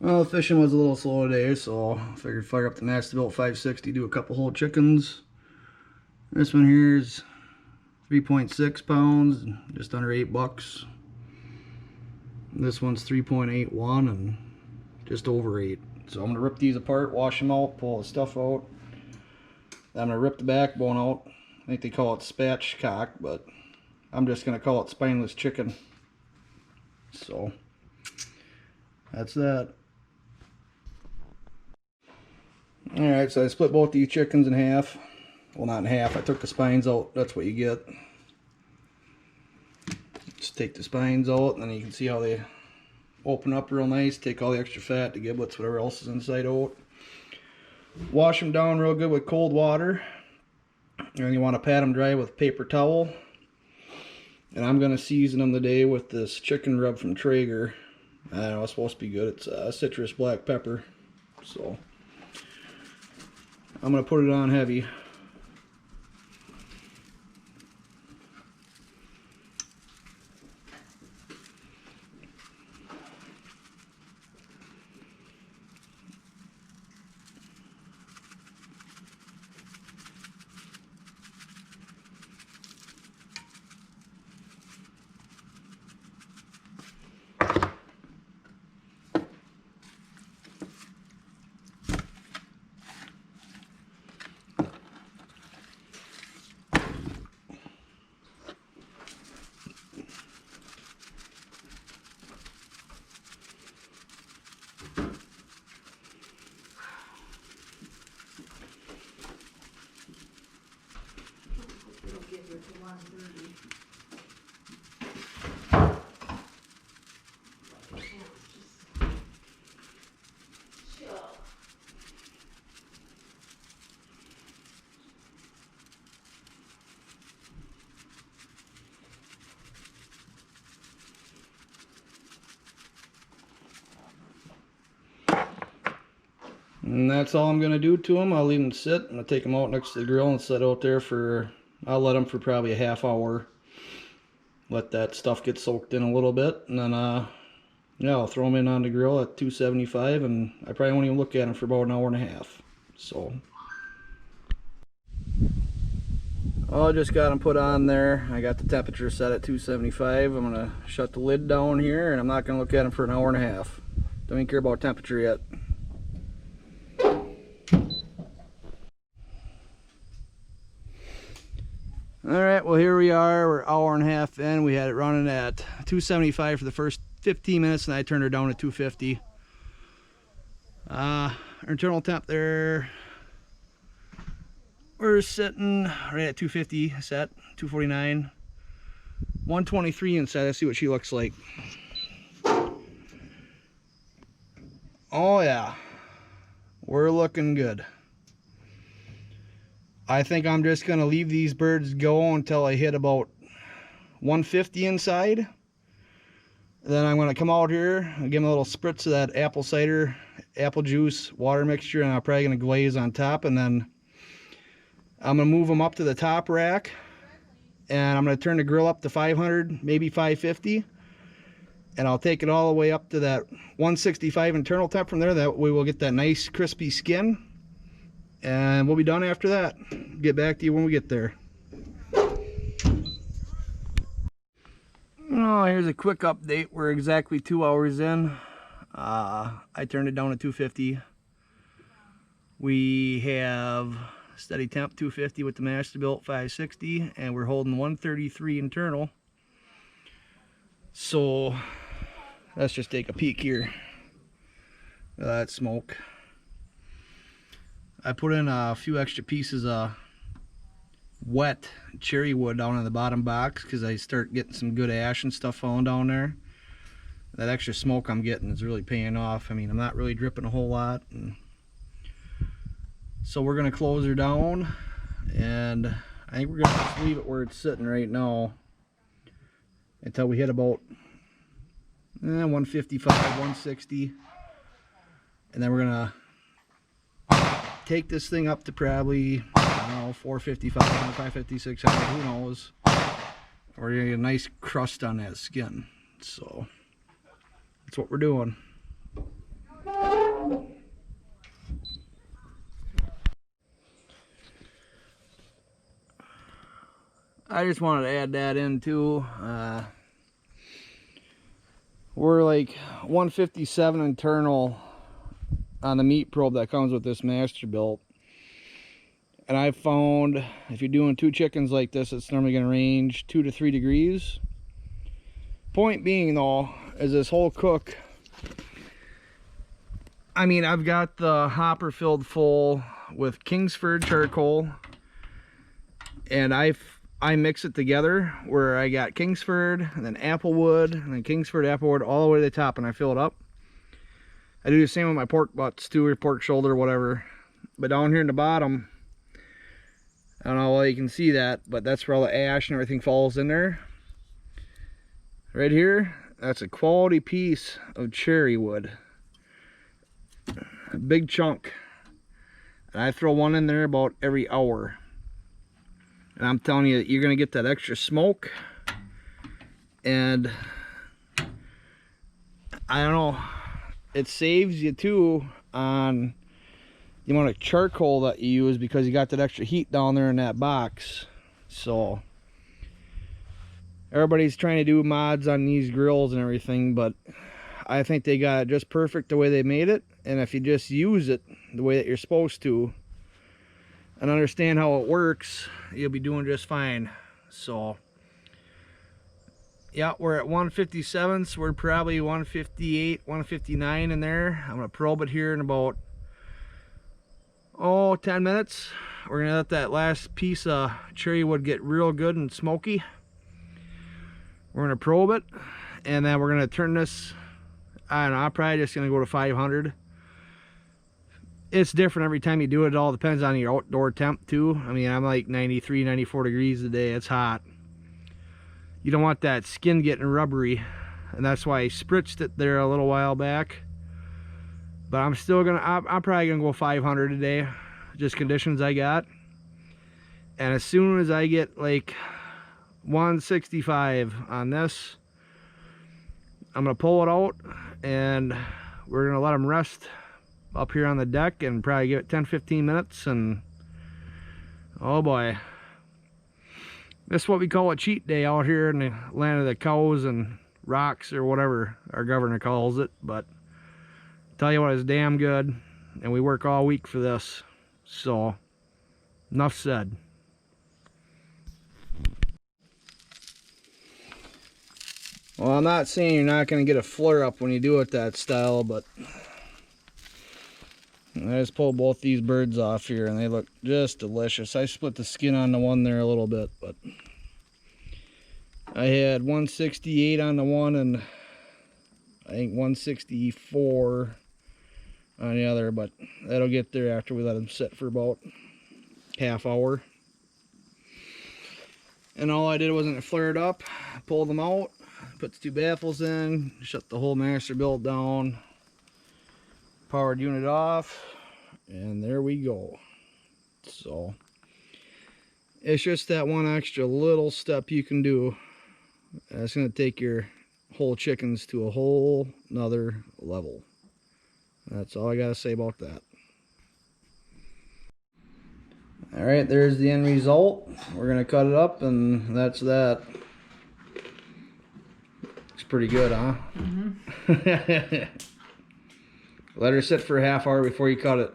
Well, fishing was a little slow today, so I figured fire up the Masterbuilt 560, do a couple whole chickens. This one here is 3.6 pounds, just under $8. This one's 3.81 and just over 8. So I'm gonna rip these apart, wash them out, pull the stuff out. I'm gonna rip the backbone out. I think they call it spatchcock, but I'm just gonna call it spineless chicken. So that's that. Alright, so I split both these chickens in half. Well, not in half, I took the spines out. That's what you get. Just take the spines out, and then you can see how they open up real nice. Take all the extra fat, the giblets, whatever else is inside out. Wash them down real good with cold water. And you want to pat them dry with a paper towel. And I'm going to season them today with this chicken rub from Traeger. I don't know, it's supposed to be good. It's citrus black pepper. So I'm going to put it on heavy. And that's all I'm going to do to them. I'll leave them sit. I'm going to take them out next to the grill and set out there for, I'll let them for probably a half hour. Let that stuff get soaked in a little bit. And then, yeah, I'll throw them in on the grill at 275. And I probably won't even look at them for about an hour and a half. So, I just got them put on there. I got the temperature set at 275. I'm going to shut the lid down here. And I'm not going to look at them for an hour and a half. Don't even care about temperature yet. Alright, well here we are, we're an hour and a half in. We had it running at 275 for the first 15 minutes and I turned her down to 250. Our internal temp there, we're sitting right at 250 set, 249. 123 inside, let's see what she looks like. Oh yeah, we're looking good. I think I'm just going to leave these birds go until I hit about 150 inside. Then I'm going to come out here and give them a little spritz of that apple cider, apple juice, water mixture, and I'm probably going to glaze on top. And then I'm going to move them up to the top rack. And I'm going to turn the grill up to 500, maybe 550. And I'll take it all the way up to that 165 internal temp from there. That way we'll get that nice crispy skin. And we'll be done after that. Get back to you when we get there. Oh, here's a quick update. We're exactly 2 hours in. I turned it down to 250. We have steady temp 250 with the Masterbuilt 560, and we're holding 133 internal. So let's just take a peek here. Look at that smoke. I put in a few extra pieces of wet cherry wood down in the bottom box because I start getting some good ash and stuff falling down there. That extra smoke I'm getting is really paying off. I mean, I'm not really dripping a whole lot. And so we're going to close her down, and I think we're going to just leave it where it's sitting right now until we hit about 155, 160. And then we're going to take this thing up to probably, I don't know, 455, 550, 600, who knows. Or you get a nice crust on that skin. So that's what we're doing. I just wanted to add that in too. We're like 157 internal on the meat probe that comes with this Masterbuilt. And I found if you're doing 2 chickens like this, it's normally going to range 2 to 3 degrees. Point being though, is this whole cook, I mean, I've got the hopper filled full with Kingsford charcoal, and I mix it together where I got Kingsford and then applewood and then Kingsford, applewood all the way to the top, and I fill it up. I do the same with my pork butts too, or pork shoulder, whatever. But down here in the bottom, I don't know why you can see that, but that's where all the ash and everything falls in there. Right here, that's a quality piece of cherry wood. A big chunk. And I throw one in there about every hour. And I'm telling you, you're going to get that extra smoke. And I don't know, it saves you too on the amount of charcoal that you use, because you got that extra heat down there in that box. So everybody's trying to do mods on these grills and everything, but I think they got it just perfect the way they made it. And if you just use it the way that you're supposed to and understand how it works, you'll be doing just fine. So yeah, we're at 157, so we're probably 158, 159 in there. I'm gonna probe it here in about 10 minutes. We're gonna let that last piece of cherry wood get real good and smoky. We're gonna probe it, and then we're gonna turn this, I don't know, I'm probably just gonna go to 500. It's different every time you do it. It all depends on your outdoor temp too. I mean, I'm like 93, 94 degrees a day. It's hot. You don't want that skin getting rubbery, and that's why I spritzed it there a little while back. But I'm still gonna, I'm probably gonna go 500 a day, just conditions I got. And as soon as I get like 165 on this, I'm gonna pull it out, and we're gonna let them rest up here on the deck and probably give it 10-15 minutes. And oh boy, this is what we call a cheat day out here in the land of the cows and rocks, or whatever our governor calls it. But tell you what, it's damn good, and we work all week for this. So enough said. Well, I'm not saying you're not going to get a flare up when you do it that style, but I just pulled both these birds off here and they look just delicious. I split the skin on the one there a little bit, but I had 168 on the one and I think 164 on the other, but that'll get there after we let them sit for about half hour. And all I did wasn't flare it up, pull them out, put the 2 baffles in, shut the whole Masterbuilt down, powered unit off, and there we go. So it's just that one extra little step you can do. That's going to take your whole chickens to a whole nother level. That's all I got to say about that. All right, there's the end result. We're going to cut it up, and that's that. It's pretty good, huh? Mm-hmm. Let her sit for a half hour before you cut it.